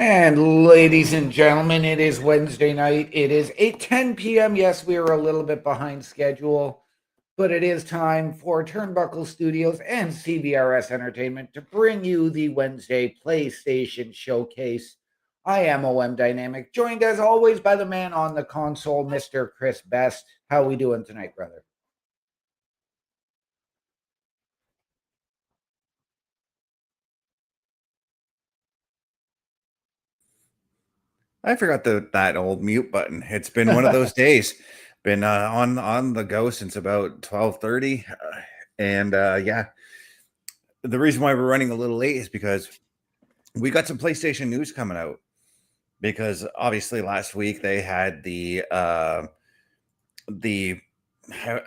And ladies and gentlemen, it is Wednesday night. It is 8:10 p.m. Yes, we are a little bit behind schedule, but it is time for Turnbuckle Studios and CBRS Entertainment to bring you the Wednesday PlayStation Showcase. I am OM Dynamic, joined as always by the man on the console, Mr. Chris Best. How we doing tonight, brother? I forgot that old mute button. It's been one of those days. Been on the go since about 12:30, and yeah, the reason why we're running a little late is because we got some PlayStation news coming out. Because obviously last week they had the I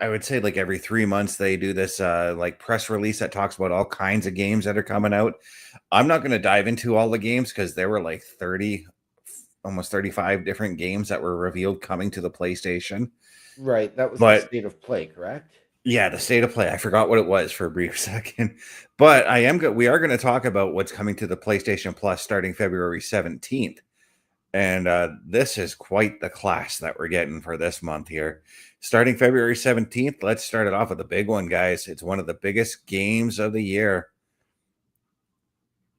would say like every 3 months they do this like press release that talks about all kinds of games that are coming out. I'm not going to dive into all the games because there were like 30 almost 35 different games that were revealed coming to the PlayStation. Right, that was the But state of play, correct? yeah, the state of play. I forgot what it was for a brief second. But we are going to talk about what's coming to the PlayStation Plus starting February 17th. And this is quite the class that we're getting for this month here. Starting February 17th, let's start it off with the big one, guys. It's one of the biggest games of the year.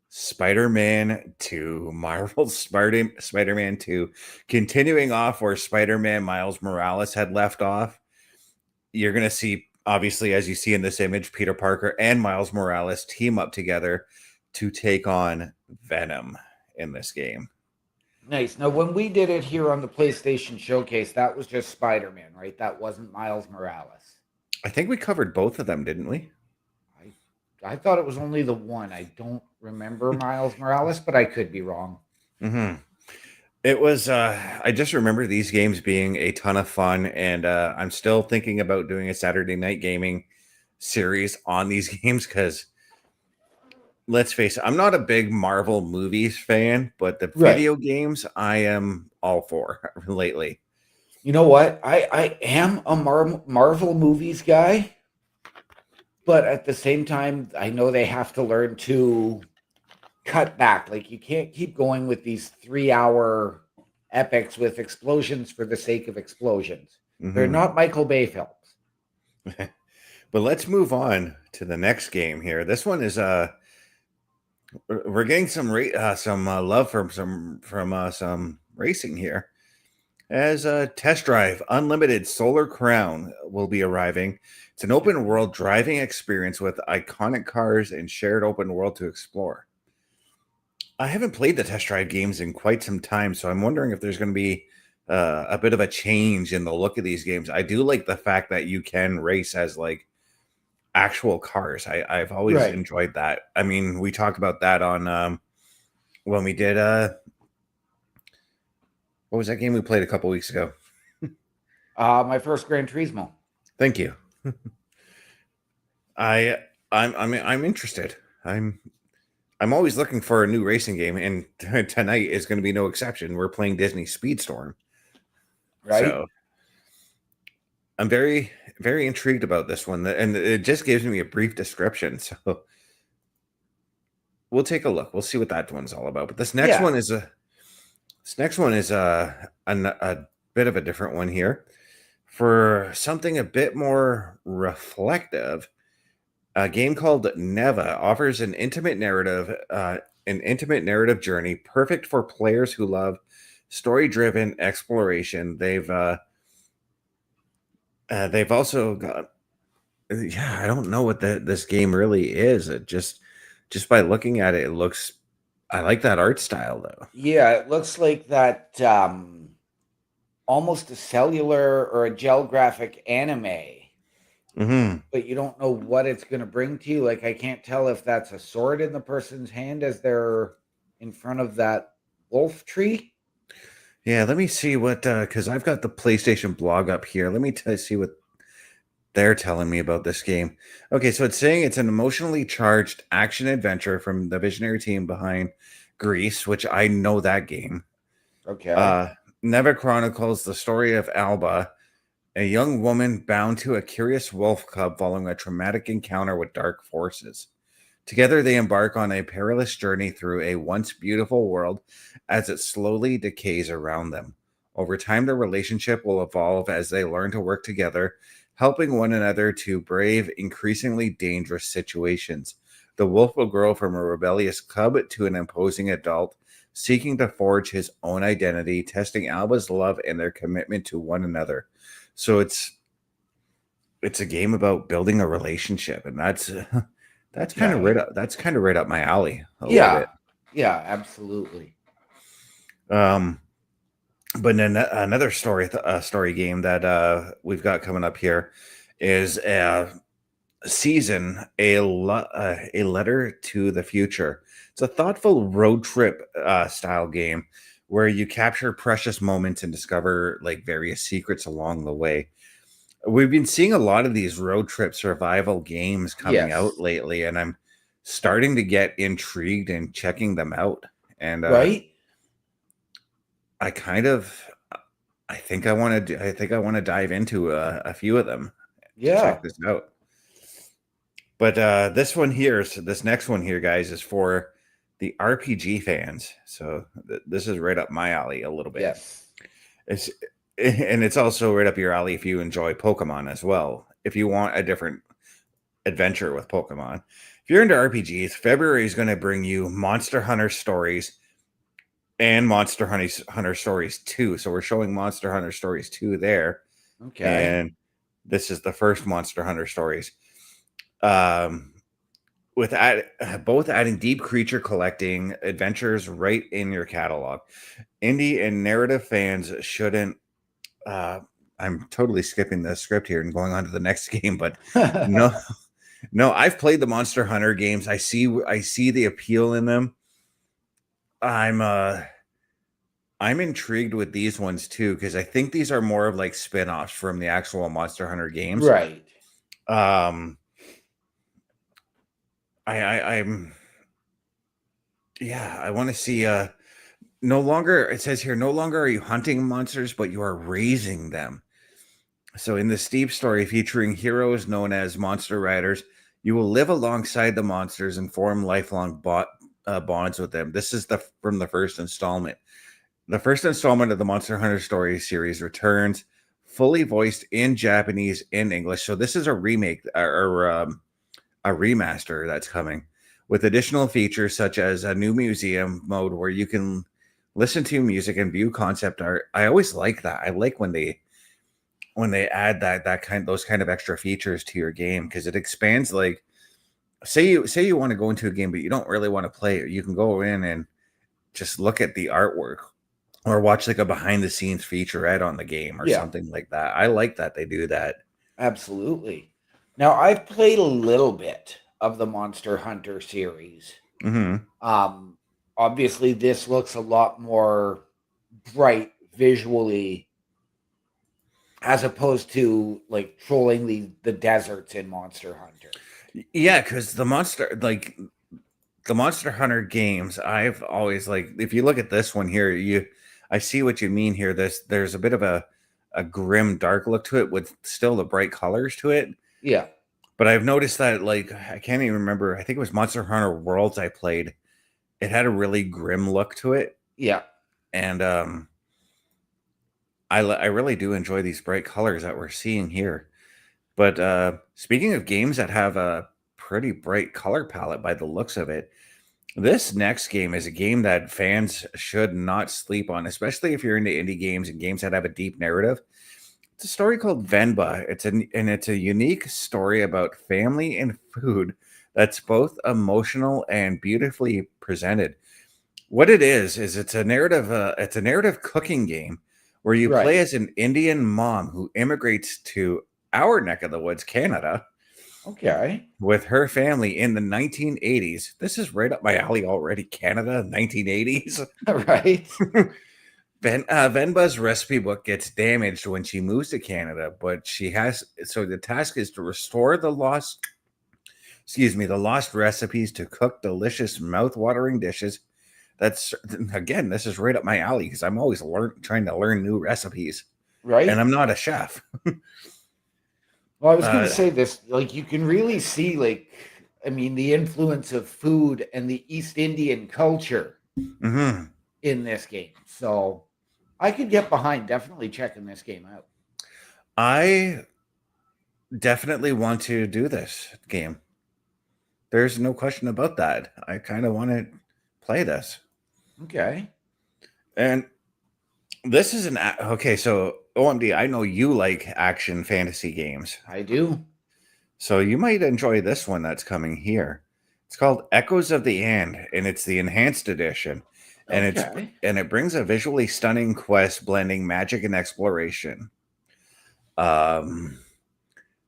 Spider-Man 2, Marvel Spider-Man 2, continuing off where Spider-Man Miles Morales had left off. You're going to see, obviously, as you see in this image, Peter Parker and Miles Morales team up together to take on Venom in this game. Nice. Now, when we did it here on the PlayStation Showcase, that was just Spider-Man, right? That wasn't Miles Morales. I think we covered both of them, didn't we? I thought it was only the one. I don't remember Miles Morales, but I could be wrong. Mm-hmm. It was, I just remember these games being a ton of fun, and I'm still thinking about doing a Saturday night gaming series on these games because let's face it, I'm not a big Marvel movies fan, but the video games I am all for lately. You know what? I am a Marvel movies guy, but at the same time, I know they have to learn to cut back. Like, you can't keep going with these 3-hour epics with explosions for the sake of explosions. They're not Michael Bay films. But let's move on to the next game here. This one is we're getting some love from some racing here. As a Test Drive Unlimited Solar Crown will be arriving. It's an open world driving experience with iconic cars and shared open world to explore. I haven't played the Test Drive games in quite some time, so I'm wondering if there's going to be a bit of a change in the look of these games. I do like the fact that you can race as like actual cars. I've always enjoyed that. I mean, we talked about that on when we did what was that game we played a couple weeks ago? My first Gran Turismo. Thank you. I'm interested. I'm always looking for a new racing game, and tonight is going to be no exception. We're playing Disney Speedstorm. Right. So I'm very, very intrigued about this one, and it just gives me a brief description. So we'll take a look. We'll see what that one's all about. But this next one is a bit of a different one here for something a bit more reflective. A game called Neva offers an intimate narrative journey, perfect for players who love story-driven exploration. They've also got, I don't know what this game really is. It just by looking at it, it looks. I like that art style though. Yeah, it looks like that almost a cellular or a gel graphic anime. But you don't know what it's going to bring to you. Like, I can't tell if that's a sword in the person's hand as they're in front of that wolf tree. Yeah, let me see what, because I've got the PlayStation blog up here. Let me see what they're telling me about this game. Okay, so it's saying it's an emotionally charged action adventure from the visionary team behind Grease, which I know that game. Okay. Neva chronicles the story of Alba, a young woman bound to a curious wolf cub following a traumatic encounter with dark forces. Together, they embark on a perilous journey through a once beautiful world as it slowly decays around them. Over time, their relationship will evolve as they learn to work together, helping one another to brave increasingly dangerous situations. The wolf will grow from a rebellious cub to an imposing adult, seeking to forge his own identity, testing Alba's love and their commitment to one another. So it's a game about building a relationship, and that's kind of Okay. right up my alley a little Yeah. bit. Yeah, absolutely. Um, but then another story game that we've got coming up here is Season, a letter to the future. It's a thoughtful road trip style game where you capture precious moments and discover like various secrets along the way. We've been seeing a lot of these road trip survival games coming out Yes. lately, and I'm starting to get intrigued and checking them out. And Right? I kind of, I think I want to, I think I want to dive into a few of them to Yeah. check this out. But this next one here, guys, is for the RPG fans. So this is right up my alley a little bit. Yes. It's and it's also right up your alley if you enjoy Pokemon as well. If you want a different adventure with Pokemon, if you're into RPGs, February is going to bring you Monster Hunter Stories and Hunter Stories 2. So we're showing Monster Hunter Stories 2 there, Okay. and this is the first Monster Hunter Stories. Um, both adding deep creature collecting adventures right in your catalog. Indie and narrative fans shouldn't. I'm totally skipping the script here and going on to the next game, but no, no. I've played the Monster Hunter games. I see the appeal in them. I'm uh, I'm intrigued with these ones too because I think these are more of like spin-offs from the actual Monster Hunter games. Right. Um, I'm yeah, I want to see no longer it says here no longer are you hunting monsters, but you are raising them. So in the steep story featuring heroes known as monster riders, you will live alongside the monsters and form lifelong bonds with them. This is the from the first installment. The first installment of the Monster Hunter Story series returns fully voiced in Japanese and English. So this is a remake or a remaster that's coming with additional features such as a new museum mode where you can listen to music and view concept art. I always like that. I like when they add those kind of extra features to your game because it expands. Like say you want to go into a game but you don't really want to play it, you can go in and just look at the artwork or watch like a behind the scenes featurette on the game or Yeah. something like that. I like that they do that. Absolutely. Now, I've played a little bit of the Monster Hunter series. Hmm. Um, Obviously, this looks a lot more bright visually as opposed to like trolling the deserts in Monster Hunter. Yeah, because the Monster Hunter games, I've always like if you look at this one here, I see what you mean here. There's a bit of a grim, dark look to it with still the bright colors to it. Yeah. But I've noticed that like I can't even remember. I think it was Monster Hunter Worlds I played. It had a really grim look to it, Yeah. and I really do enjoy these bright colors that we're seeing here. But speaking of games that have a pretty bright color palette by the looks of it, this next game is a game that fans should not sleep on, especially if you're into indie games and games that have a deep narrative. It's a story called Venba. It's a unique story about family and food that's both emotional and beautifully presented. What it is it's a narrative cooking game where you play Right. as an Indian mom who immigrates to our neck of the woods, Canada, Okay. with her family in the 1980s. This is right up my alley already. Canada, 1980s. Right. Venba's recipe book gets damaged when she moves to Canada, but the task is to restore the lost recipes to cook delicious, mouth-watering dishes. That's again, this is right up my alley because I'm always trying to learn new recipes, and Right. I'm not a chef. Well, I was going to Uh, say this, like you can really see like I mean, the influence of food and the East Indian culture Mm-hmm. in this game. So I could get behind definitely checking this game out. I definitely want to do this game. There's no question about that. I kind of want to play this. Okay. And this is okay. So OMD, I know you like action fantasy games, I do. so you might enjoy this one that's coming here. It's called Echoes of the End, and it's the enhanced edition, and Okay. it brings a visually stunning quest blending magic and exploration. Um,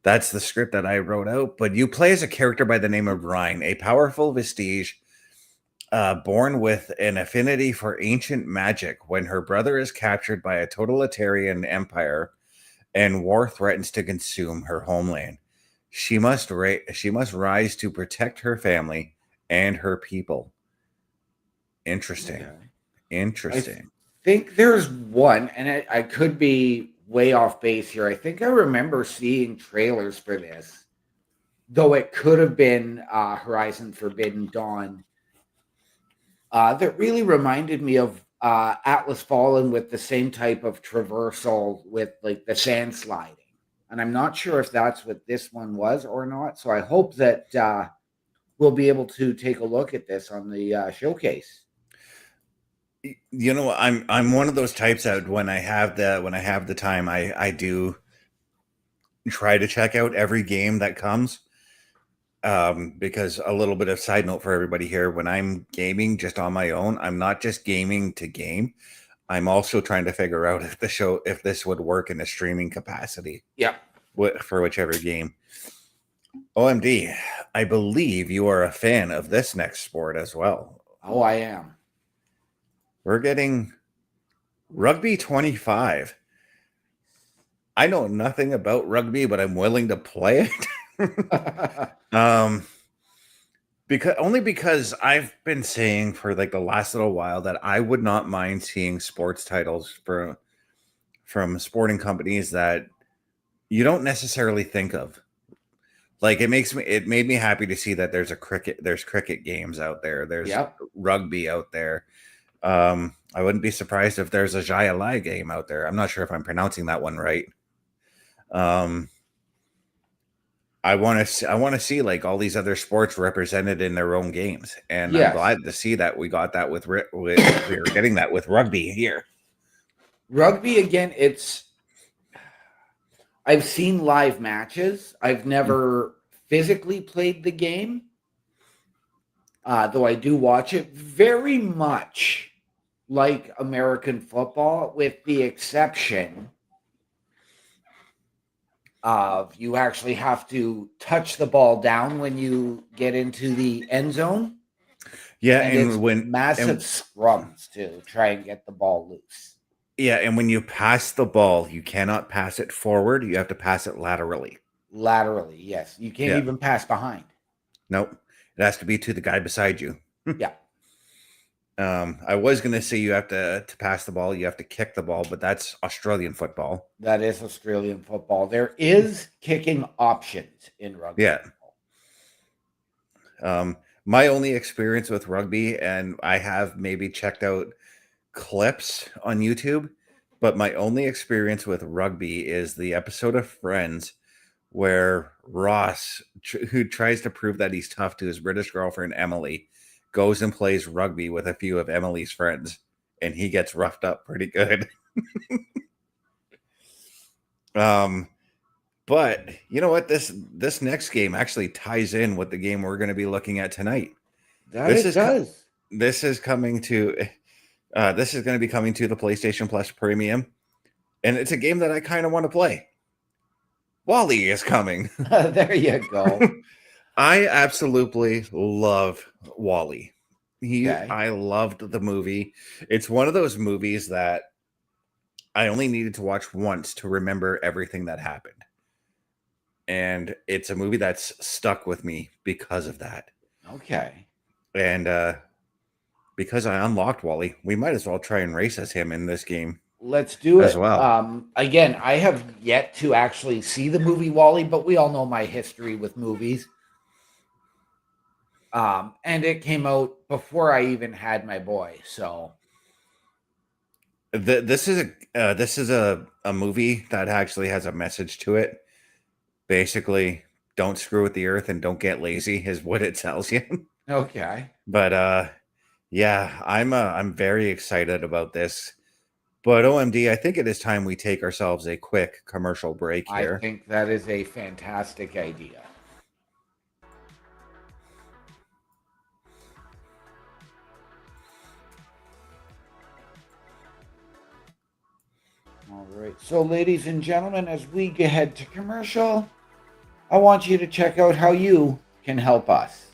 that's the script that I wrote out. But you play as a character by the name of Rhine, a powerful vestige born with an affinity for ancient magic. When her brother is captured by a totalitarian empire and war threatens to consume her homeland, she must rise to protect her family and her people. Interesting. Okay. Interesting. I think there's one, and I could be way off base here. I think I remember seeing trailers for this, though it could have been Horizon Forbidden Dawn. That really reminded me of Atlas Fallen with the same type of traversal with like the sand sliding. And I'm not sure if that's what this one was or not. So I hope that we'll be able to take a look at this on the showcase. You know, I'm one of those types that when I have the time, I do try to check out every game that comes. Because a little bit of side note for everybody here, when I'm gaming just on my own, I'm not just gaming to game. I'm also trying to figure out if this would work in a streaming capacity. Yeah. For whichever game. OMD, I believe you are a fan of this next sport as well. Oh, I am. We're getting Rugby 25. I know nothing about rugby, but I'm willing to play it. Because I've been saying for like the last little while that I would not mind seeing sports titles from sporting companies that you don't necessarily think of. Like it made me happy to see that there's cricket games out there. There's rugby out there. I wouldn't be surprised if there's a Jaya Lai game out there. I'm not sure if I'm pronouncing that one right. I want to see like all these other sports represented in their own games, and I'm glad to see that we got that we're getting that with rugby here. Rugby again. I've seen live matches. I've never physically played the game, though I do watch it. Very much like American football, with the exception of you actually have to touch the ball down when you get into the end zone. Yeah, and it's massive scrums to try and get the ball loose. Yeah, and when you pass the ball, you cannot pass it forward. You have to pass it laterally. Laterally, yes. You can't even pass behind. Nope. It has to be to the guy beside you. Yeah. I was going to say you have to pass the ball, you have to kick the ball, but that's Australian football. That is Australian football. There is kicking options in rugby. Yeah. My only experience with rugby, and I have maybe checked out clips on YouTube, but my only experience with rugby is the episode of Friends where Ross, who tries to prove that he's tough to his British girlfriend Emily, goes and plays rugby with a few of Emily's friends, and he gets roughed up pretty good. But you know what? This next game actually ties in with the game we're going to be looking at tonight. This is going to be coming to the PlayStation Plus Premium, and it's a game that I kind of want to play. Wally is coming. There you go. I absolutely love Wally. I loved the movie. It's one of those movies that I only needed to watch once to remember everything that happened. And it's a movie that's stuck with me because of that. Okay. And because I unlocked Wally, we might as well try and race as him in this game. Let's do it as well. Again, I have yet to actually see the movie Wally, but we all know my history with movies. And it came out before I even had my boy. So This is a movie that actually has a message to it. Basically, don't screw with the earth and don't get lazy is what it tells you. okay. But yeah, I'm very excited about this. But OMD, I think it is time we take ourselves a quick commercial break I here. think that is a fantastic idea. All right. So, ladies and gentlemen, as we head to commercial, I want you to check out how you can help us.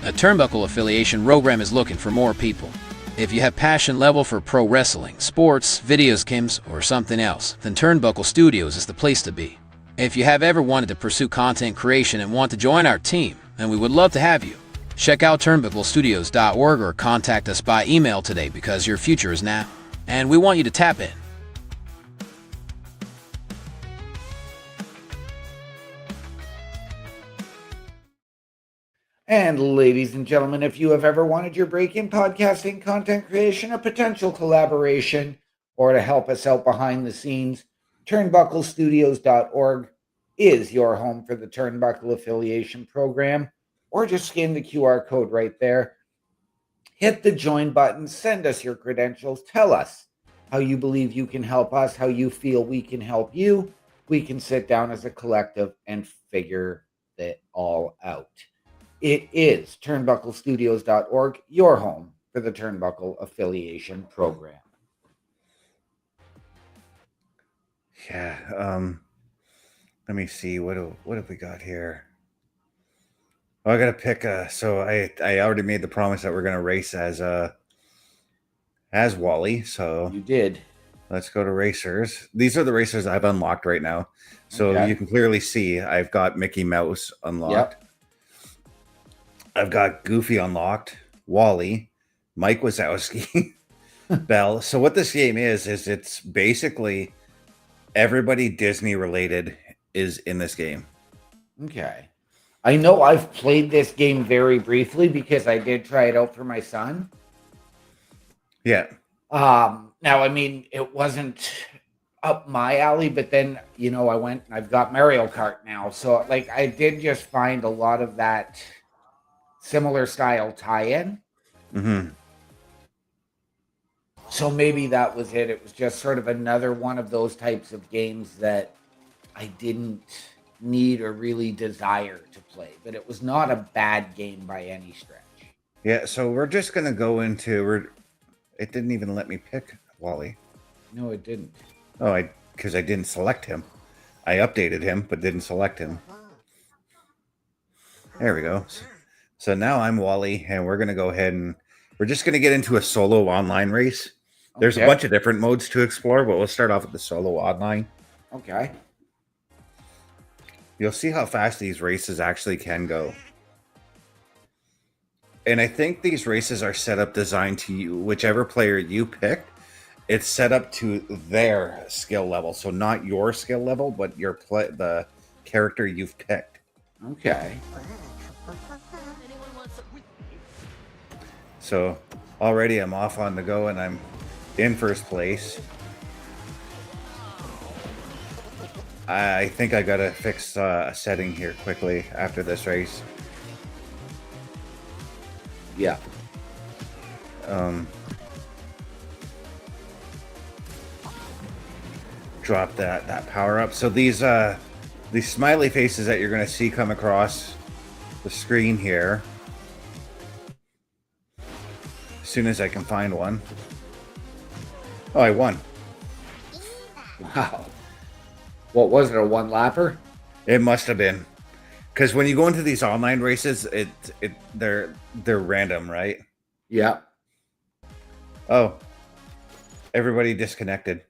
A Turnbuckle affiliation program is looking for more people. If you have passion level for pro wrestling, sports, videos games, or something else, then Turnbuckle Studios is the place to be. If you have ever wanted to pursue content creation and want to join our team, then we would love to have you. Check out turnbucklestudios.org or contact us by email today because your future is now, and we want you to tap in. And ladies and gentlemen, if you have ever wanted your break in podcasting, content creation, a potential collaboration, or to help us out behind the scenes, turnbucklestudios.org is your home for the Turnbuckle affiliation program, or just scan the QR code right there. Hit the join button, send us your credentials, tell us how you believe you can help us, how you feel we can help you. We can sit down as a collective and figure it all out. It is turnbucklestudios.org, your home for the Turnbuckle affiliation program. Yeah. Let me see. What have we got here? Oh, I gotta pick. So I already made the promise that we're gonna race as Wally. So You did. let's go to racers. These are the racers I've unlocked right now. So Okay. you can clearly see I've got Mickey Mouse unlocked. Yep. I've got Goofy unlocked, Wally, Mike Wazowski, Belle. So what this game is it's basically everybody Disney related is in this game. Okay. I know I've played this game very briefly because I did try it out for my son. Yeah. Now, I mean, it wasn't up my alley, but then, I went and I've got Mario Kart now. So, like, I did just find a lot of that similar style tie-in. Mm-hmm. So maybe that was it. It was just sort of another one of those types of games that I didn't need or really desire to play, but it was not a bad game by any stretch. Yeah, so we're just gonna go into it didn't even let me pick Wally. No, it didn't. Oh, because I didn't select him. I updated him, but didn't select him. There we go. So now I'm Wally, and we're gonna go ahead and we're just gonna get into a solo online race. There's a Okay. bunch of different modes to explore, but we'll start off with the solo online. Okay. You'll see how fast these races actually can go. And I think these races are set up designed to you, whichever player you picked, it's set up to their skill level. So not your skill level, but the character you've picked. Okay. So already I'm off on the go and I'm in first place. I think I gotta fix a setting here quickly after this race. Yeah. Drop that power up. So these smiley faces that you're gonna see come across the screen here. As soon as I can find one. Oh, I won. Wow. What was it? A one lapper? It must have been. Because when you go into these online races, they're random, right? Yeah. Oh, everybody disconnected.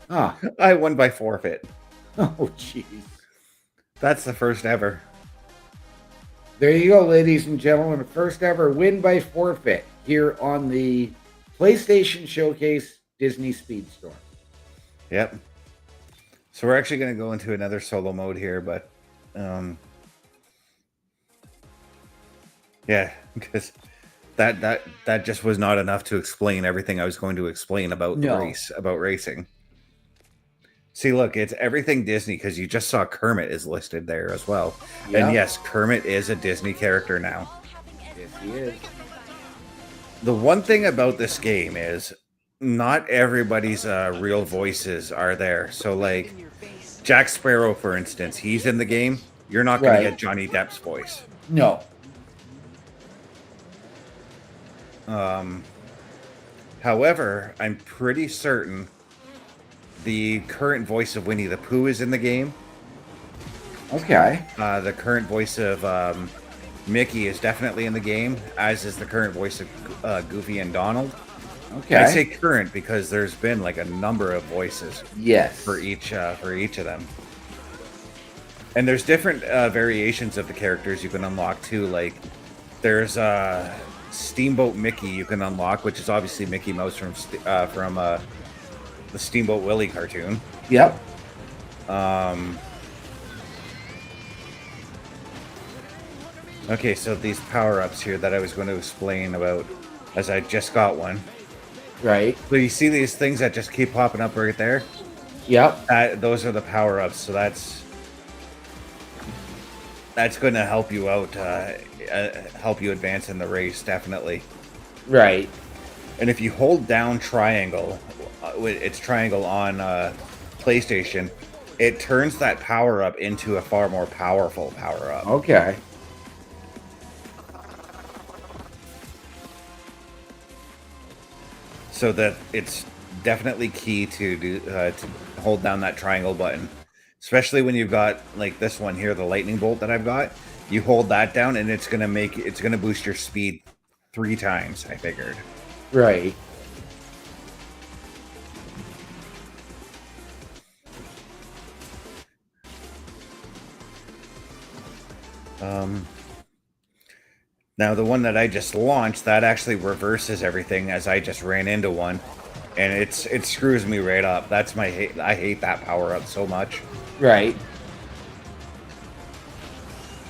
Ah. I won by forfeit. Oh, jeez. That's the first ever. There you go, ladies and gentlemen. The first ever win by forfeit here on the PlayStation Showcase Disney Speedstorm. Yep. So we're actually going to go into another solo mode here, but Yeah, because that just was not enough to explain everything I was going to explain about the No. race, about racing. See, look, it's everything Disney because you just saw Kermit is listed there as well. Yeah. And yes, Kermit is a Disney character now. Yes, he is. The one thing about this game is not everybody's real voices are there. So, like Jack Sparrow, for instance, he's in the game. You're not going to Right. get Johnny Depp's voice. No. However, I'm pretty certain the current voice of Winnie the Pooh is in the game. Okay. The current voice of Mickey is definitely in the game, as is the current voice of Goofy and Donald. Okay. I say current because there's been like a number of voices Yes. for each of them, and there's different variations of the characters you can unlock too. Like there's Steamboat Mickey you can unlock, which is obviously Mickey Mouse from the Steamboat Willie cartoon. Yep. Okay, so these power-ups here that I was going to explain about, as I just got one. Right. So you see these things that just keep popping up right there? Yep. Those are the power-ups, so that's going to help you out, help you advance in the race, definitely. Right. And if you hold down triangle, it's triangle on PlayStation, it turns that power-up into a far more powerful power-up. Okay. So that it's definitely key to hold down that triangle button, especially when you've got like this one here, the lightning bolt that I've got. You hold that down, and it's gonna boost your speed 3 times. I figured. Right. Now the one that I just launched, that actually reverses everything as I just ran into one, and it screws me right up. That's my hate. I hate that power up so much. Right.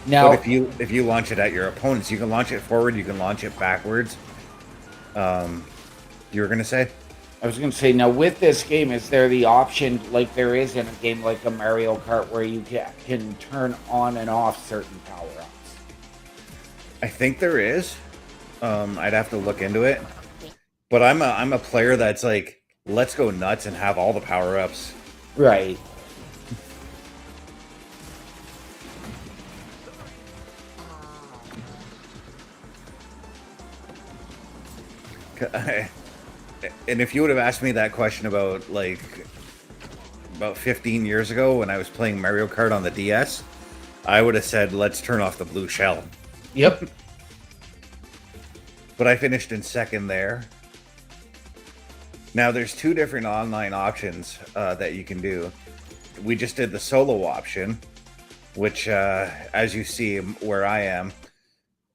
Now, But if you launch it at your opponents, you can launch it forward, you can launch it backwards. You were gonna say? I was going to say, now with this game, is there the option, like there is in a game like a Mario Kart, where you can turn on and off certain power-ups? I think there is. I'd have to look into it. But I'm a player that's like, let's go nuts and have all the power ups. Right. And if you would have asked me that question about 15 years ago when I was playing Mario Kart on the DS, I would have said, let's turn off the blue shell. Yep. But I finished in second there. Now, there's 2 different online options that you can do. We just did the solo option, which, as you see where I am,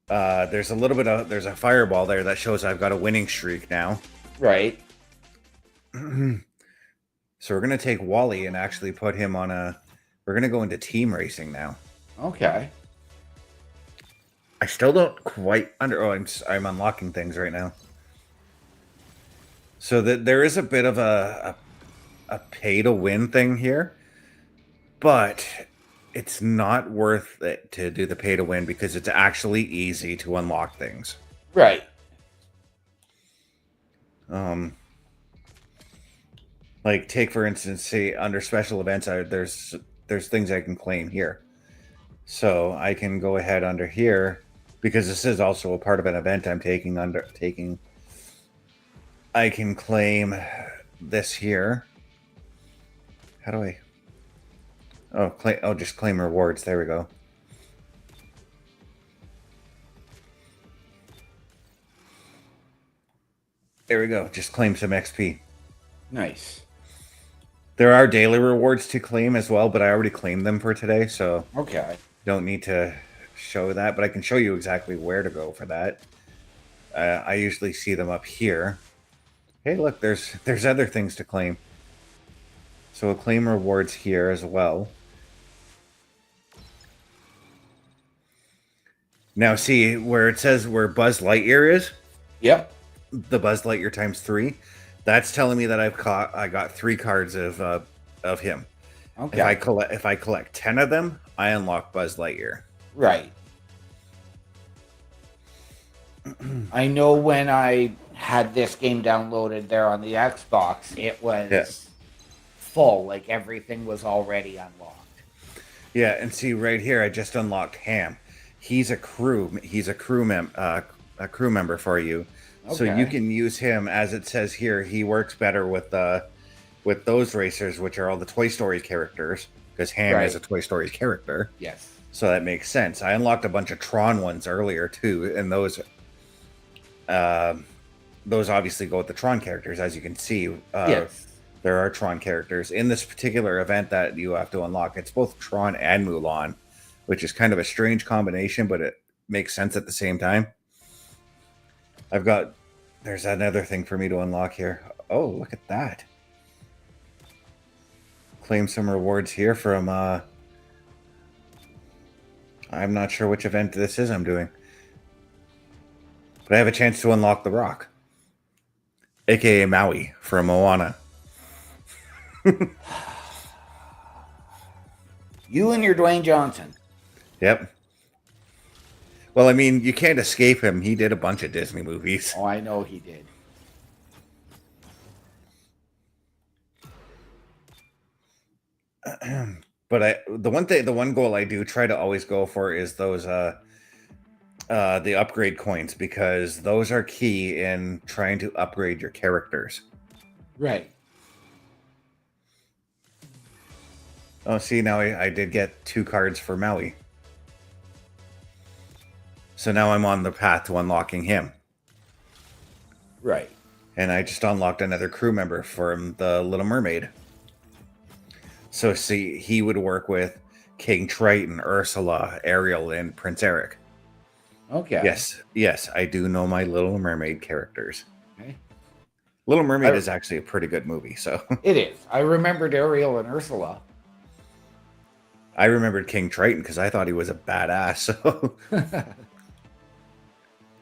there's a fireball there that shows I've got a winning streak now. Right. So we're going to take Wally and actually put him on we're going to go into team racing now. Okay. I still don't quite I'm unlocking things right now. So that there is a bit of a pay to win thing here, but it's not worth it to do the pay to win because it's actually easy to unlock things. Right. Like take for instance, say under special events, there's things I can claim here. So I can go ahead under here because this is also a part of an event I'm taking. I can claim this here. How do I? Just claim rewards. There we go. There we go. Just claim some XP. Nice. There are daily rewards to claim as well, but I already claimed them for today, so Okay. don't need to show that. But I can show you exactly where to go for that. I usually see them up here. Hey, look, there's other things to claim. So we'll claim rewards here as well. Now, see where it says where Buzz Lightyear is, Yep. the Buzz Lightyear times 3. That's telling me that I got 3 cards of him. Okay. If I collect 10 of them, I unlock Buzz Lightyear. Right. I know when I had this game downloaded there on the Xbox, it was full. Like everything was already unlocked. Yeah, and see right here, I just unlocked Ham. He's a crew. He's a crew member for you, so you Okay. can use him as it says here. He works better with those racers, which are all the Toy Story characters, because Ham is a Right. Toy Story character. Yes. So that makes sense. I unlocked a bunch of Tron ones earlier too, and those obviously go with the Tron characters, as you can see. Yes. There are Tron characters in this particular event that you have to unlock. It's both Tron and Mulan, which is kind of a strange combination, but it makes sense at the same time. There's another thing for me to unlock here. Oh, look at that. Claim some rewards here from, I'm not sure which event this is I'm doing. But I have a chance to unlock The Rock, aka Maui from Moana. You and your Dwayne Johnson. Yep. Well, I mean, you can't escape him. He did a bunch of Disney movies. Oh, I know he did. But the one goal I do try to always go for is those the upgrade coins, because those are key in trying to upgrade your characters. Right. Oh, see, now I did get 2 cards for Maui. So now I'm on the path to unlocking him. Right. And I just unlocked another crew member from The Little Mermaid. So see, he would work with King Triton, Ursula, Ariel, and Prince Eric. Okay. Yes, I do know my Little Mermaid characters. Okay. Little Mermaid is actually a pretty good movie, so. It is. I remembered Ariel and Ursula. I remembered King Triton because I thought he was a badass, so.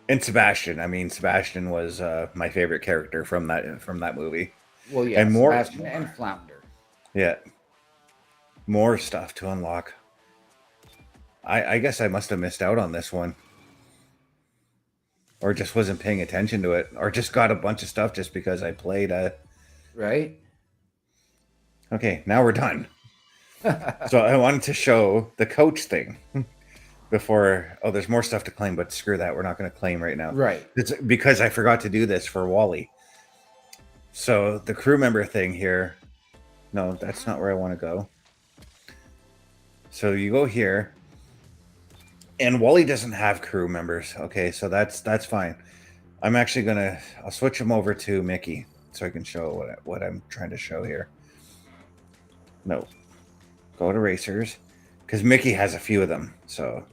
And Sebastian. I mean, Sebastian was my favorite character from that movie. Well, yeah, And more- Sebastian and Flounder. Yeah. More stuff to unlock. I guess I must have missed out on this one. Or just wasn't paying attention to it. Or just got a bunch of stuff just because I played. Right? Okay, now we're done. So I wanted to show the coach thing before. Oh, there's more stuff to claim, but screw that. We're not going to claim right now. Right. It's because I forgot to do this for Wally. So the crew member thing here. No, that's not where I want to go. So you go here. And Wally doesn't have crew members. Okay, so that's fine. I'm actually I'll switch him over to Mickey so I can show what I'm trying to show here. No. Go to racers. Because Mickey has a few of them. So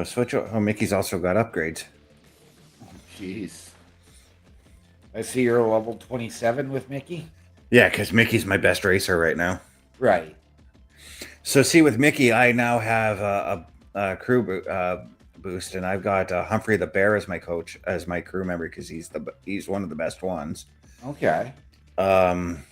switch. Oh, Mickey's also got upgrades. Jeez. I see you're level 27 with Mickey. Yeah, because Mickey's my best racer right now. Right. So see, with Mickey, I now have a crew boost, and I've got Humphrey the Bear as my coach, as my crew member, because he's one of the best ones. Okay. I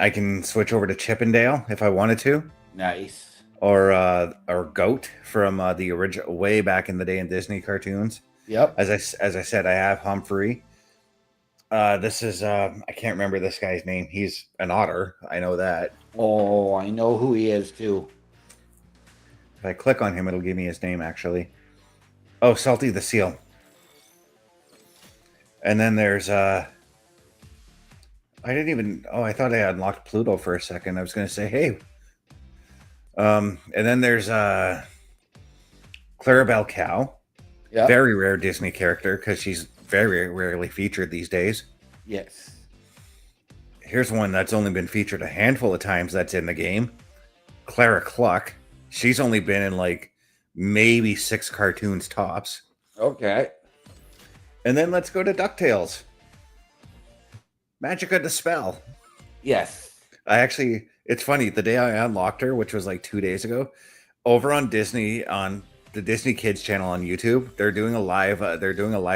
can switch over to Chippendale if I wanted to, Nice. or Goat from the original way back in the day in Disney cartoons. Yep. As I said, I have Humphrey. This is I can't remember this guy's name. He's an otter. I know that. Oh, I know who he is too. If I click on him, it'll give me his name actually. Oh, Salty the Seal. And then there's I thought I unlocked Pluto for a second. I was gonna say, hey. And then there's Clarabelle Cow. Yeah. Very rare Disney character because she's very rarely featured these days. Yes. Here's one that's only been featured a handful of times that's in the game. Clara Cluck. She's only been in like maybe 6 cartoons tops. Okay. And then let's go to DuckTales. Magica the Spell. Yes. It's funny, the day I unlocked her, which was like 2 days ago, over on Disney, on the Disney Kids channel on YouTube, they're doing a live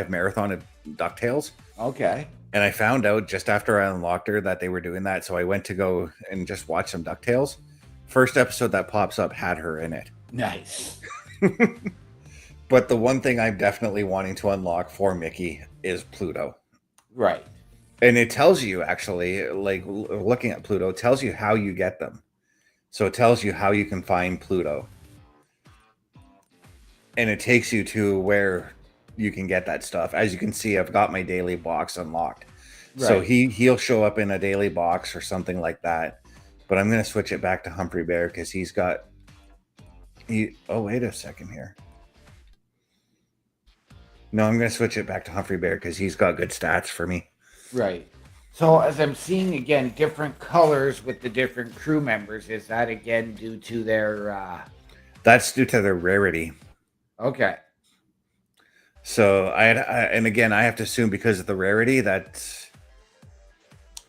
marathon of DuckTales. Okay. And I found out just after I unlocked her that they were doing that, so I went to go and just watch some DuckTales. First episode that pops up had her in it. Nice. But the one thing I'm definitely wanting to unlock for Mickey is Pluto. Right. And it tells you, actually, like looking at Pluto, it tells you how you get them. So it tells you how you can find Pluto. And it takes you to where you can get that stuff. As you can see, I've got my daily box unlocked. Right. So he'll show up in a daily box or something like that. But I'm going to switch it back to Humphrey Bear because he's got... Oh, wait a second here. No, I'm going to switch it back to Humphrey Bear because he's got good stats for me. Right. So as I'm seeing, again, different colors with the different crew members, is that, again, due to their... That's due to their rarity. Okay. So, and again, I have to assume because of the rarity that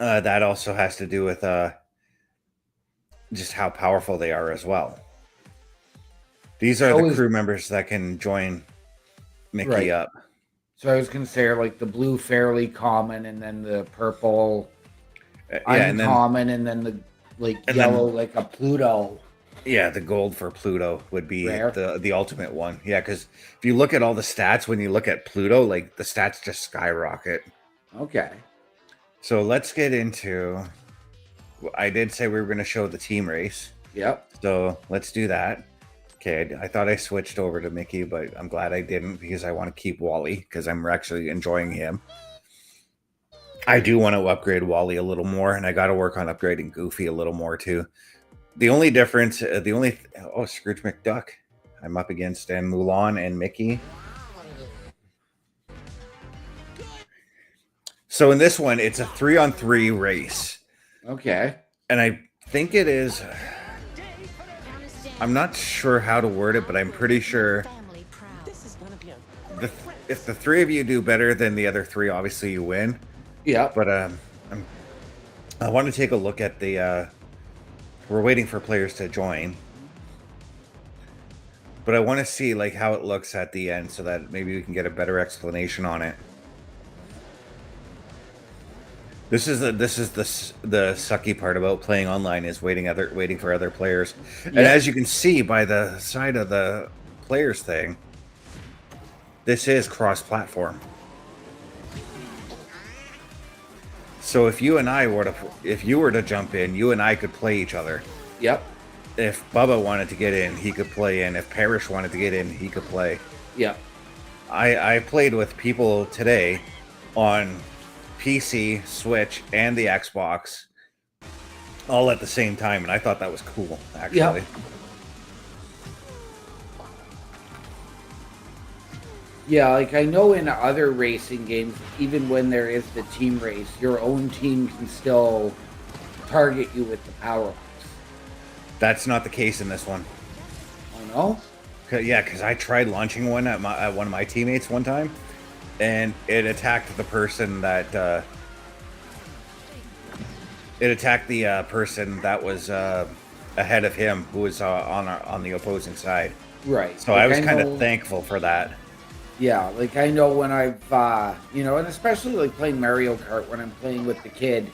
also has to do with just how powerful they are as well. These are the crew members that can join Mickey up. So I was going to say, like, the blue fairly common, and then the purple uncommon, and then the yellow, like a Pluto. Yeah, the gold for Pluto would be the ultimate one. Yeah, because if you look at all the stats, when you look at Pluto, like the stats just skyrocket. Okay. So let's get into... I did say we were going to show the team race. Yep. So let's do that. Okay, I thought I switched over to Mickey, but I'm glad I didn't because I want to keep Wally because I'm actually enjoying him. I do want to upgrade Wally a little more, and I got to work on upgrading Goofy a little more too. The only difference, Scrooge McDuck. I'm up against Mulan and Mickey. So in this one, it's a 3-on-3 race. Okay. And I think it is... I'm not sure how to word it, but I'm pretty sure if the three of you do better than the other three, obviously you win. Yeah. But I want to take a look at the... we're waiting for players to join. But I want to see like how it looks at the end so that maybe we can get a better explanation on it. This is the sucky part about playing online is waiting for other players. And as you can see by the side of the players thing, this is cross-platform. So if you were to jump in, you and I could play each other. Yep. If Bubba wanted to get in, he could play in. If Parrish wanted to get in, he could play. Yep. I played with people today on PC, Switch, and the Xbox all at the same time, and I thought that was cool, actually. Yep. Yeah, like I know in other racing games, even when there is the team race, your own team can still target you with the power-ups. That's not the case in this one. Oh, no? Yeah, because I tried launching one at one of my teammates one time, and it attacked the person that... person that was ahead of him, who was on the opposing side. Right. So like I was kind of thankful for that. Yeah, like I know when I've, and especially like playing Mario Kart when I'm playing with the kid,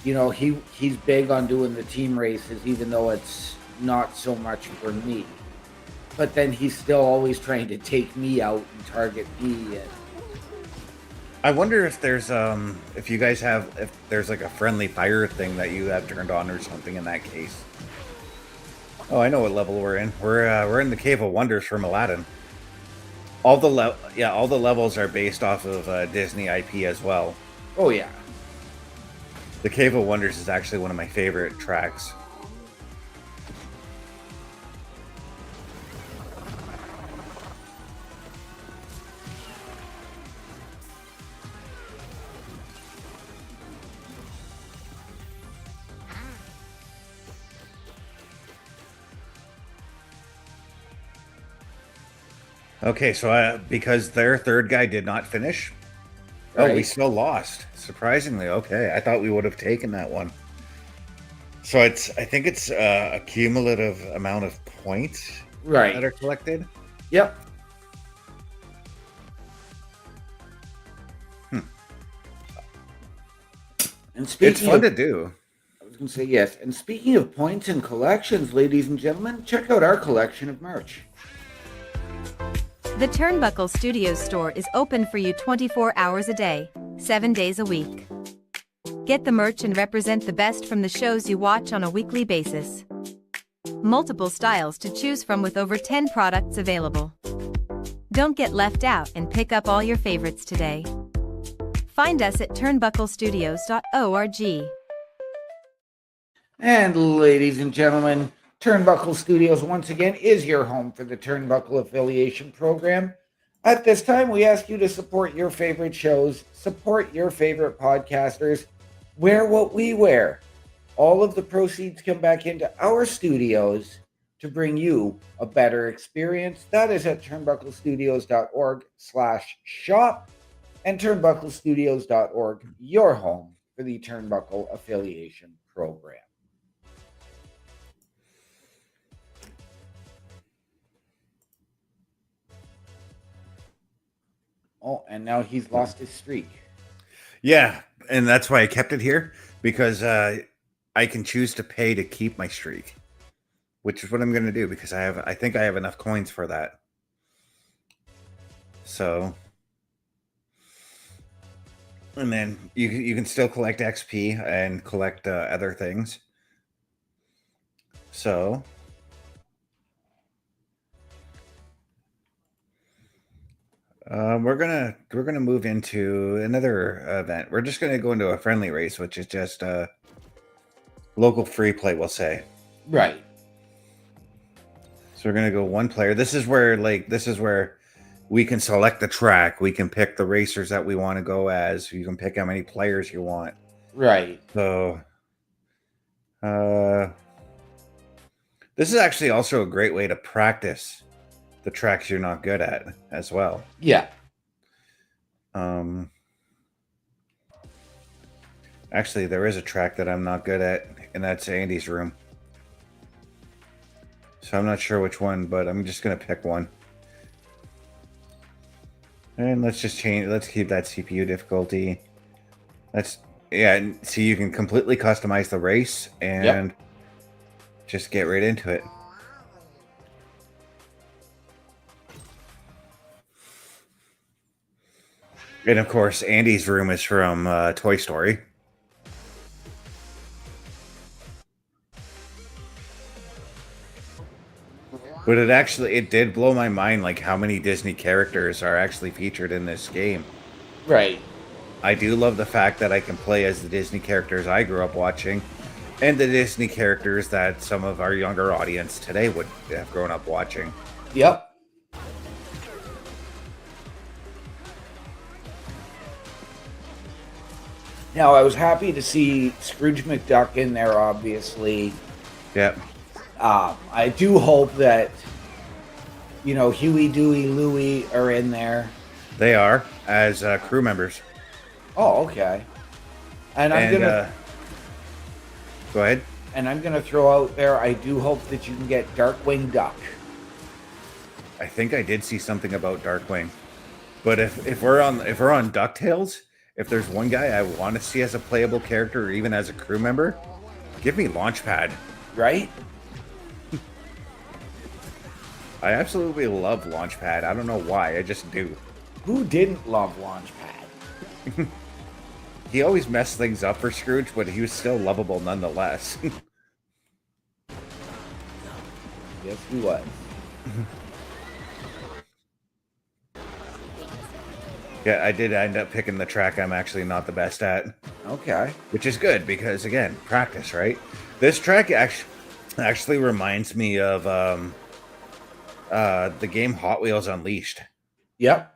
he's big on doing the team races, even though it's not so much for me. But then he's still always trying to take me out and target me. I wonder if there's, if there's like a friendly fire thing that you have turned on or something in that case. Oh, I know what level we're in. We're in the Cave of Wonders from Aladdin. All the levels are based off of Disney IP as well. Oh yeah. The Cave of Wonders is actually one of my favorite tracks. Okay, so because their third guy did not finish, we still lost. Surprisingly, okay. I thought we would have taken that one. So I think it's a cumulative amount of points that are collected. Yep. And It's fun to do. I was going to say yes. And speaking of points and collections, ladies and gentlemen, check out our collection of merch. The Turnbuckle Studios store is open for you 24 hours a day, 7 days a week. Get the merch and represent the best from the shows you watch on a weekly basis. Multiple styles to choose from with over 10 products available. Don't get left out and pick up all your favorites today. Find us at turnbucklestudios.org. And ladies and gentlemen, Turnbuckle Studios once again is your home for the Turnbuckle Affiliation Program. At this time, we ask you to support your favorite shows, support your favorite podcasters, wear what we wear. All of the proceeds come back into our studios to bring you a better experience. That is at turnbucklestudios.org/shop and turnbucklestudios.org, your home for the Turnbuckle Affiliation Program. Oh, and now he's lost his streak. Yeah, and that's why I kept it here, because I can choose to pay to keep my streak, which is what I'm going to do, because I think I have enough coins for that. So, and then you can still collect XP and collect other things. So, we're gonna move into another event. We're just gonna go into a friendly race, which is just local free play, we'll say. Right. So we're gonna go one player. This is where we can select the track. We can pick the racers that we want to go as. You can pick how many players you want. Right. So, this is actually also a great way to practice the tracks you're not good at as well. Yeah. Actually, there is a track that I'm not good at, and that's Andy's room. So I'm not sure which one, but I'm just gonna pick one. And let's just change. Let's keep that CPU difficulty. Yeah. See, you can completely customize the race and just get right into it. And of course, Andy's room is from Toy Story. But it did blow my mind, like how many Disney characters are actually featured in this game. Right. I do love the fact that I can play as the Disney characters I grew up watching, and the Disney characters that some of our younger audience today would have grown up watching. Yep. Now, I was happy to see Scrooge McDuck in there, obviously. Yep. I do hope that, Huey, Dewey, Louie are in there. They are, as crew members. Oh, okay. And I'm going to... Go ahead. And I'm going to throw out there, I do hope that you can get Darkwing Duck. I think I did see something about Darkwing. But if we're on DuckTales, if there's one guy I want to see as a playable character or even as a crew member, give me Launchpad. Right? I absolutely love Launchpad. I don't know why. I just do. Who didn't love Launchpad? He always messed things up for Scrooge, but he was still lovable nonetheless. Yes, he was. Yeah, I did end up picking the track I'm actually not the best at. Okay. Which is good, because, again, practice, right? This track actually reminds me of the game Hot Wheels Unleashed. Yep.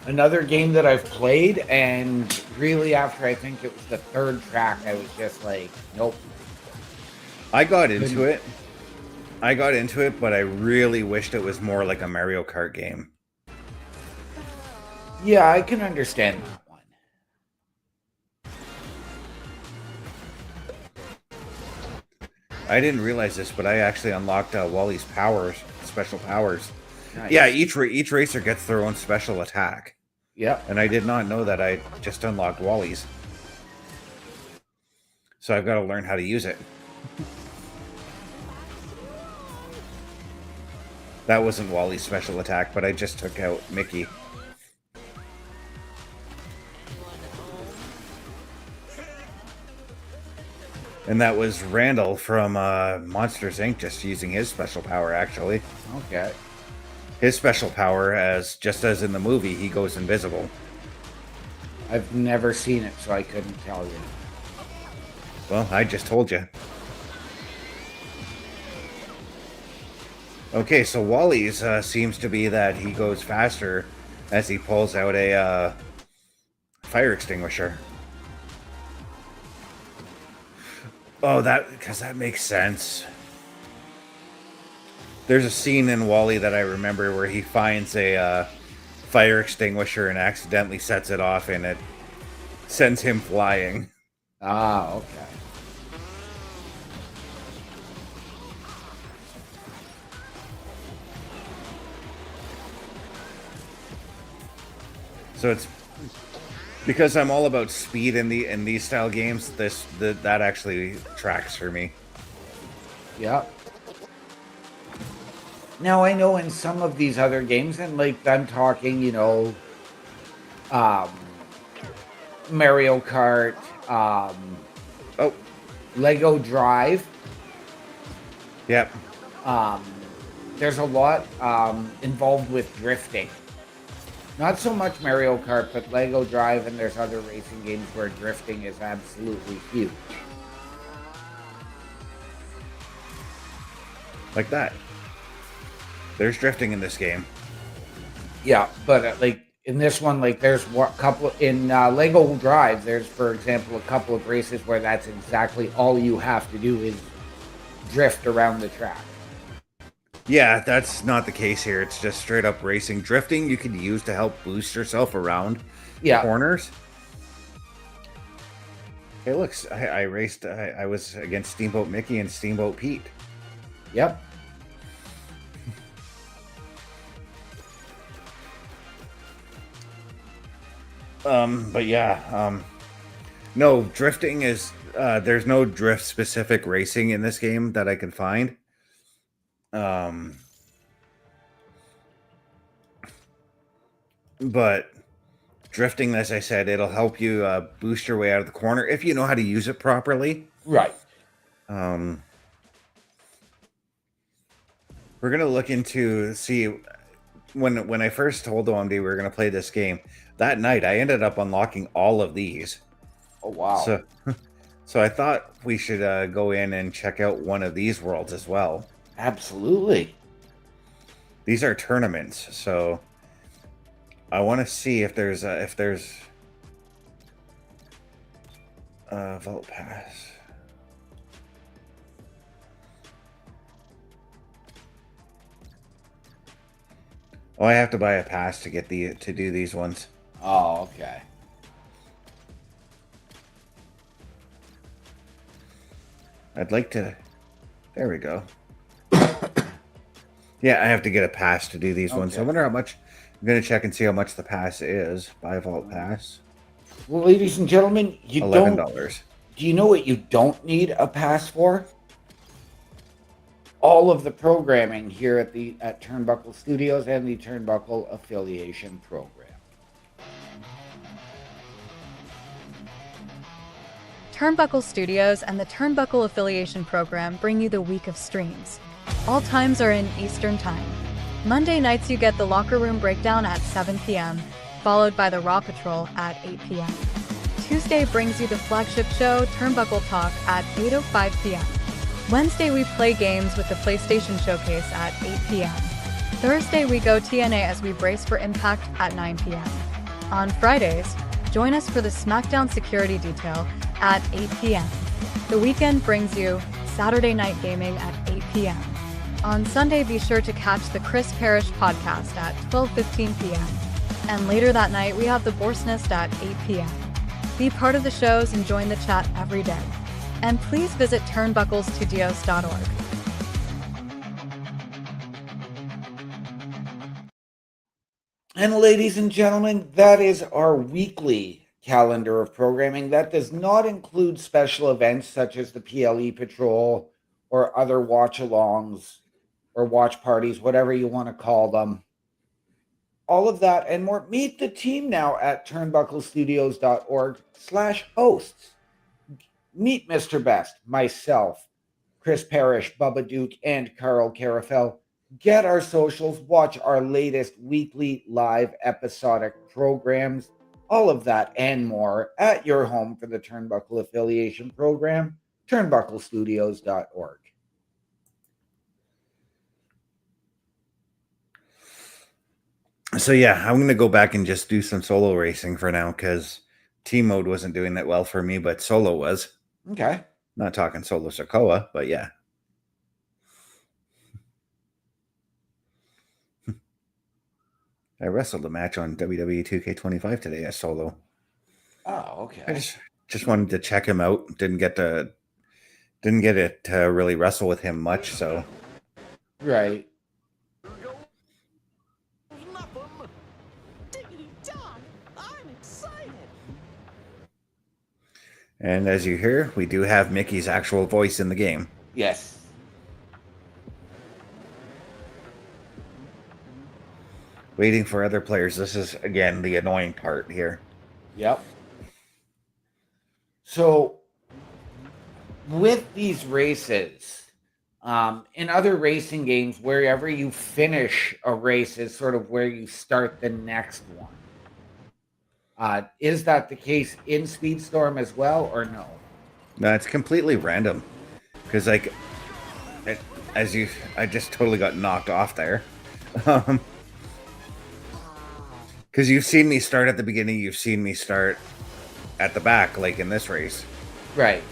Another game that I've played, and really after I think it was the third track, I was just like, nope. I got into it, but I really wished it was more like a Mario Kart game. Yeah, I can understand that one. I didn't realize this, but I actually unlocked Wally's powers, special powers. Nice. Yeah, each racer gets their own special attack. Yep. And I did not know that. I just unlocked Wally's. So I've got to learn how to use it. That wasn't Wally's special attack, but I just took out Mickey. And that was Randall from Monsters, Inc. just using his special power, actually. Okay. His special power, just as in the movie, he goes invisible. I've never seen it, so I couldn't tell you. Well, I just told you. Okay, so Wally's seems to be that he goes faster as he pulls out a fire extinguisher. Oh, because that makes sense. There's a scene in Wally that I remember where he finds a fire extinguisher and accidentally sets it off, and it sends him flying. Ah, okay. So it's because I'm all about speed in these style games. That actually tracks for me. Yep. Now I know in some of these other games, and like I'm talking, Mario Kart, Lego Drive. Yep. There's a lot involved with drifting. Not so much Mario Kart, but Lego Drive, and there's other racing games where drifting is absolutely huge. Like that. There's drifting in this game. Yeah, but like in this one, like there's a couple in Lego Drive. There's, for example, a couple of races where that's exactly all you have to do is drift around the track. Yeah, that's not the case here. It's just straight up racing. Drifting you can use to help boost yourself around corners. Hey, look, I raced. I was against Steamboat Mickey and Steamboat Pete. Yep. But yeah, no, drifting is, there's no drift specific racing in this game that I can find. But drifting, as I said, it'll help you boost your way out of the corner if you know how to use it properly. Right. We're gonna look into see when I first told OMD we were gonna play this game. That night, I ended up unlocking all of these. Oh wow! So I thought we should go in and check out one of these worlds as well. Absolutely. These are tournaments, so I want to see if there's Vault Pass. Oh, I have to buy a pass to get to do these ones. Oh, okay. I'd like to. There we go. Yeah, I have to get a pass to do these ones. I wonder how much. I'm going to check and see how much the pass is. Buy Vault Pass. Well, ladies and gentlemen, $11. Do you know what you don't need a pass for? All of the programming here at Turnbuckle Studios and the Turnbuckle Affiliation Program. Turnbuckle Studios and the Turnbuckle Affiliation Program bring you the week of streams. All times are in Eastern Time. Monday nights you get the Locker Room Breakdown at 7 p.m., followed by the Raw Patrol at 8 p.m. Tuesday brings you the flagship show, Turnbuckle Talk, at 8:05 p.m. Wednesday we play games with the PlayStation Showcase at 8 p.m. Thursday we go TNA as we brace for Impact at 9 p.m. On Fridays, join us for the SmackDown Security Detail at 8 p.m. The weekend brings you Saturday Night Gaming at 8 p.m. On Sunday, be sure to catch the Chris Parrish podcast at 12:15 p.m. And later that night, we have the Borsnest at 8 p.m. Be part of the shows and join the chat every day. And please visit turnbucklestudios.org. And ladies and gentlemen, that is our weekly calendar of programming. That does not include special events such as the PLE Patrol or other watch-alongs or watch parties, whatever you want to call them. All of that and more. Meet the team now at turnbucklestudios.org/hosts. Meet Mr. Best, myself, Chris Parrish, Bubba Duke, and Carl Carafel. Get our socials, watch our latest weekly live episodic programs, all of that and more at your home for the Turnbuckle Affiliation Program, turnbucklestudios.org. So yeah, I'm going to go back and just do some solo racing for now because team mode wasn't doing that well for me, but solo was. Okay. Not talking solo Sokoa, but yeah. I wrestled a match on WWE 2K25 today as solo. Oh, okay. I just wanted to check him out. Didn't get it to really wrestle with him much, so. Right. And as you hear, we do have Mickey's actual voice in the game. Yes. Waiting for other players. This is, again, the annoying part here. Yep. So, with these races, in other racing games, wherever you finish a race is sort of where you start the next one. Is that the case in Speedstorm as well, or no? No, it's completely random. Because, like, I just totally got knocked off there. Because you've seen me start at the beginning, you've seen me start at the back, like in this race. Right.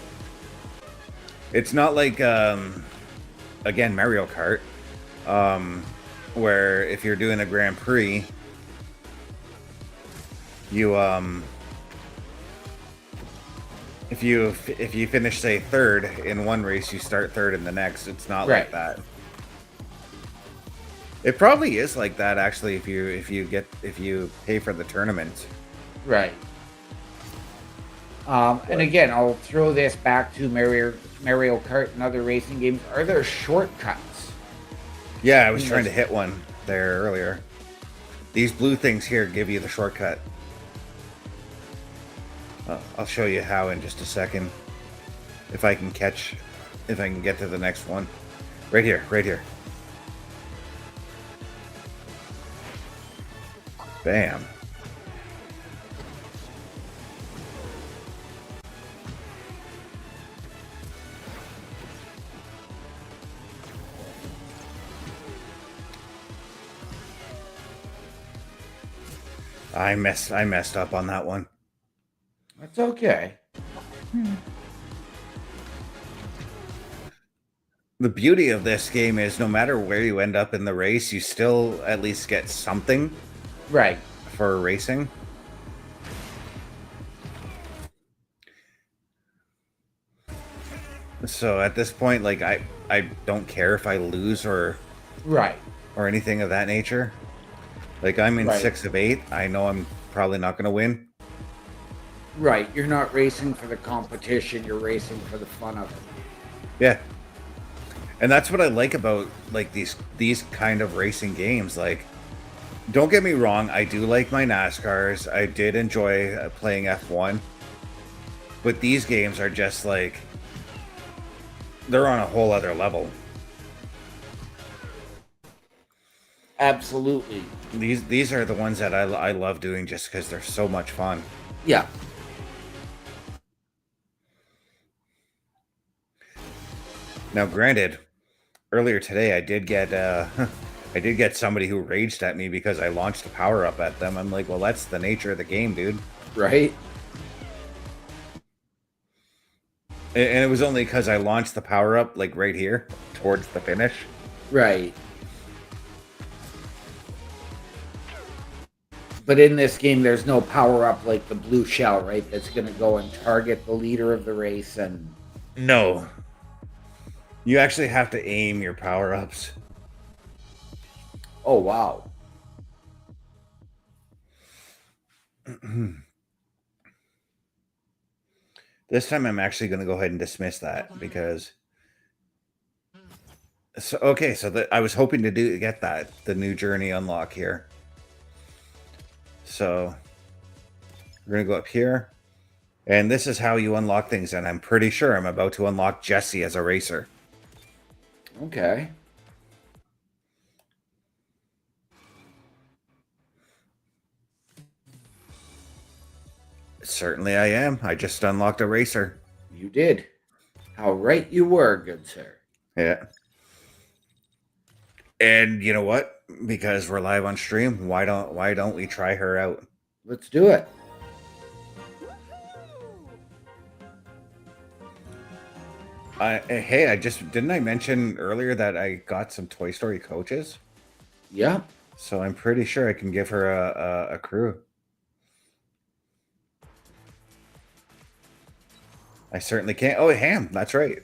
It's not like, again, Mario Kart, where if you're doing a Grand Prix, you, if you finish, say, third in one race, you start third in the next. It's not Right. like that. It probably is like that, actually, if you pay for the tournament. Right. And again, I'll throw this back to Mario Kart and other racing games. Are there shortcuts? Yeah, I was trying to hit one there earlier. These blue things here give you the shortcut. I'll show you how in just a second. If I can get to the next one. Right here. Bam. I messed up on that one. That's okay. The beauty of this game is no matter where you end up in the race, you still at least get something Right. for racing. So at this point, like I don't care if I lose or Right. anything of that nature. Like I'm in Right. 6 of 8. I know I'm probably not going to win. Right. You're not racing for the competition. You're racing for the fun of it. Yeah. And that's what I like about like these kind of racing games. Like, don't get me wrong, I do like my NASCARs. I did enjoy playing F1. But these games are just like, they're on a whole other level. Absolutely. These are the ones that I love doing just because they're so much fun. Yeah. Now, granted, earlier today I did get somebody who raged at me because I launched a power up at them. I'm like, well, that's the nature of the game, dude. Right. And it was only because I launched the power up like right here towards the finish. Right. But in this game, there's no power up like the blue shell, right? That's going to go and target the leader of the race and No. You actually have to aim your power-ups. Oh, wow. This time I'm actually going to go ahead and dismiss that because... So, okay, so I was hoping to get the new journey unlock here. So we're going to go up here. And this is how you unlock things. And I'm pretty sure I'm about to unlock Jesse as a racer. Okay. Certainly I am. I just unlocked a racer. You did. How right you were, good sir. Yeah. And you know what? Because we're live on stream, why don't we try her out? Let's do it. Hey, didn't I mention earlier that I got some Toy Story coaches? Yeah. So I'm pretty sure I can give her a crew. I certainly can. Oh, Ham, that's right.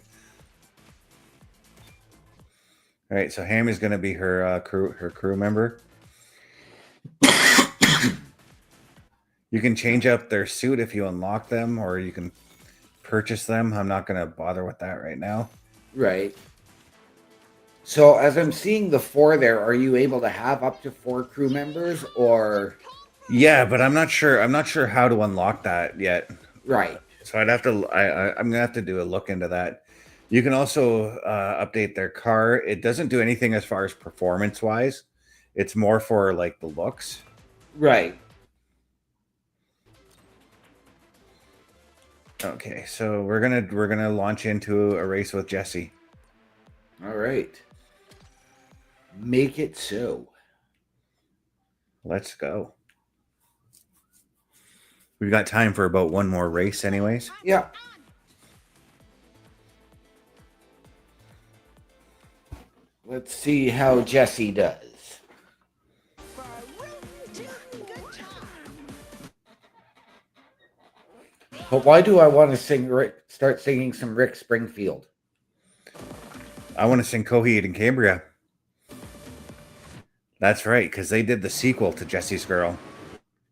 All right, so Ham is going to be her crew member. You can change up their suit if you unlock them, or you can purchase them. I'm not going to bother with that right now. Right. So as I'm seeing the 4 there, are you able to have up to 4 crew members or? Yeah, but I'm not sure. I'm not sure how to unlock that yet. Right. So I'd have to. I'm gonna have to do a look into that. You can also update their car. It doesn't do anything as far as performance wise. It's more for like the looks. Right. Okay, so we're gonna launch into a race with Jesse. All right. Make it so. Let's go. We've got time for about one more race, anyways. Yeah. Let's see how Jesse does. But why do I want to start singing some Rick Springfield? I want to sing Coheed and Cambria. That's right, because they did the sequel to Jesse's Girl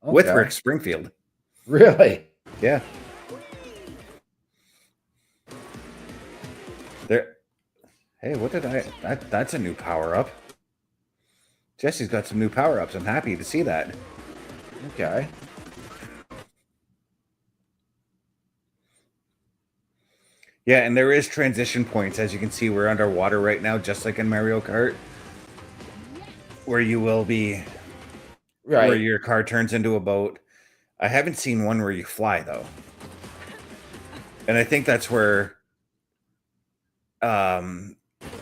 with Rick Springfield. Really? Yeah. There. Hey, what did that's a new power-up. Jesse's got some new power-ups. I'm happy to see that. Okay. Yeah, and there is transition points. As you can see, we're underwater right now, just like in Mario Kart, where you will be, Right. where your car turns into a boat. I haven't seen one where you fly, though. And I think that's where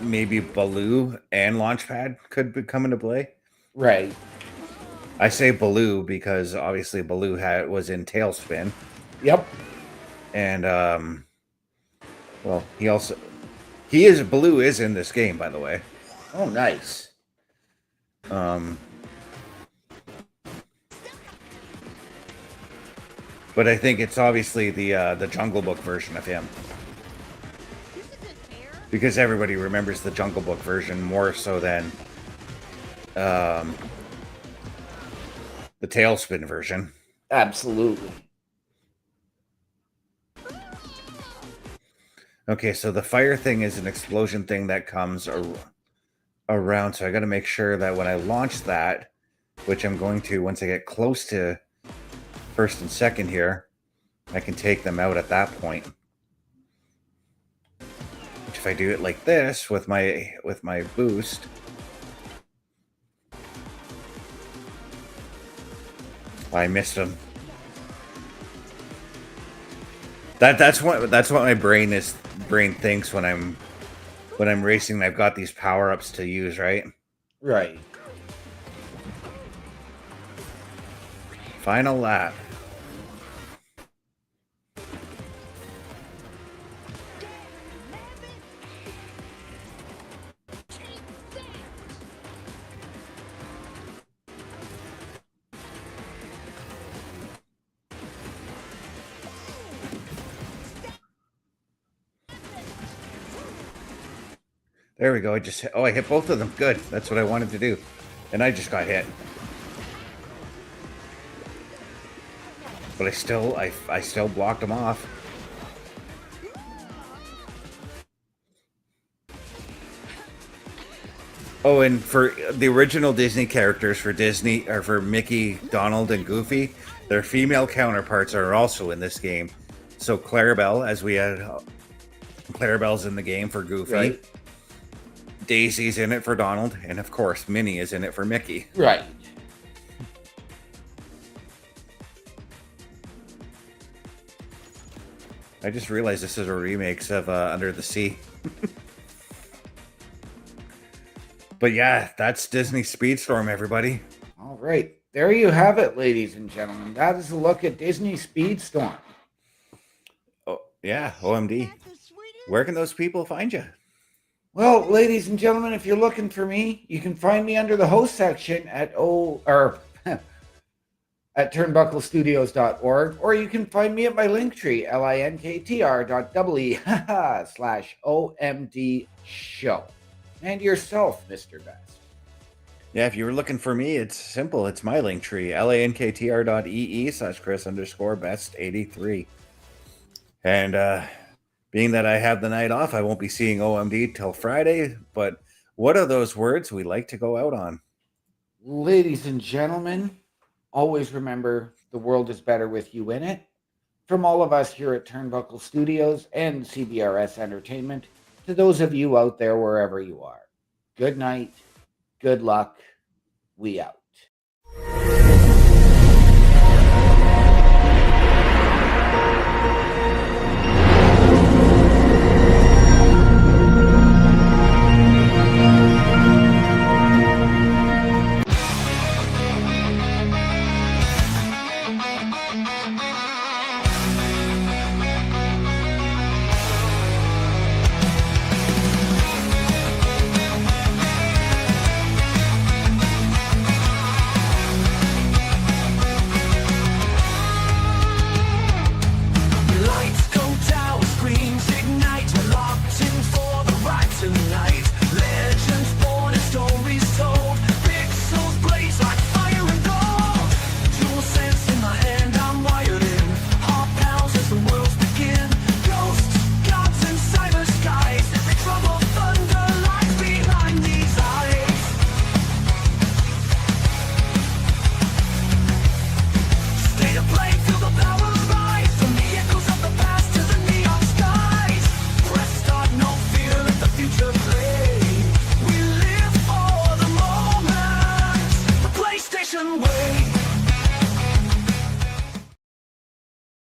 maybe Baloo and Launchpad could come into play. Right. I say Baloo because obviously Baloo was in Tailspin. Yep. And well, Baloo is in this game, by the way. Oh, nice. But I think it's obviously the Jungle Book version of him. Because everybody remembers the Jungle Book version more so than the Tailspin version. Absolutely. Okay, so the fire thing is an explosion thing that comes around. So I got to make sure that when I launch that, which I'm going to once I get close to first and second here, I can take them out at that point. Which if I do it like this with my boost, I missed them. That's what my brain thinks when I'm racing. I've got these power-ups to use, right? Right. Final lap. There we go. I hit both of them. Good. That's what I wanted to do. And I just got hit. But I still blocked them off. Oh, and for the original Disney characters for Disney, or for Mickey, Donald, and Goofy, their female counterparts are also in this game. So Clarabelle, as we had, Clarabelle's in the game for Goofy. Right. Daisy's in it for Donald, and of course, Minnie is in it for Mickey. Right. I just realized this is a remix of Under the Sea. But yeah, that's Disney Speedstorm, everybody. All right. There you have it, ladies and gentlemen. That is a look at Disney Speedstorm. Oh, yeah, OMD. Where can those people find you? Well, ladies and gentlemen, if you're looking for me, you can find me under the host section at at turnbucklestudios.org, or you can find me at my Linktree, linktr.ee/OMD show. And yourself, Mr. Best. Yeah, if you were looking for me, it's simple. It's my Linktree, lanktr.ee/Chris_best83. And being that I have the night off, I won't be seeing OMD till Friday. But what are those words we like to go out on? Ladies and gentlemen, always remember the world is better with you in it. From all of us here at Turnbuckle Studios and CBRS Entertainment, to those of you out there wherever you are, good night, good luck, we out.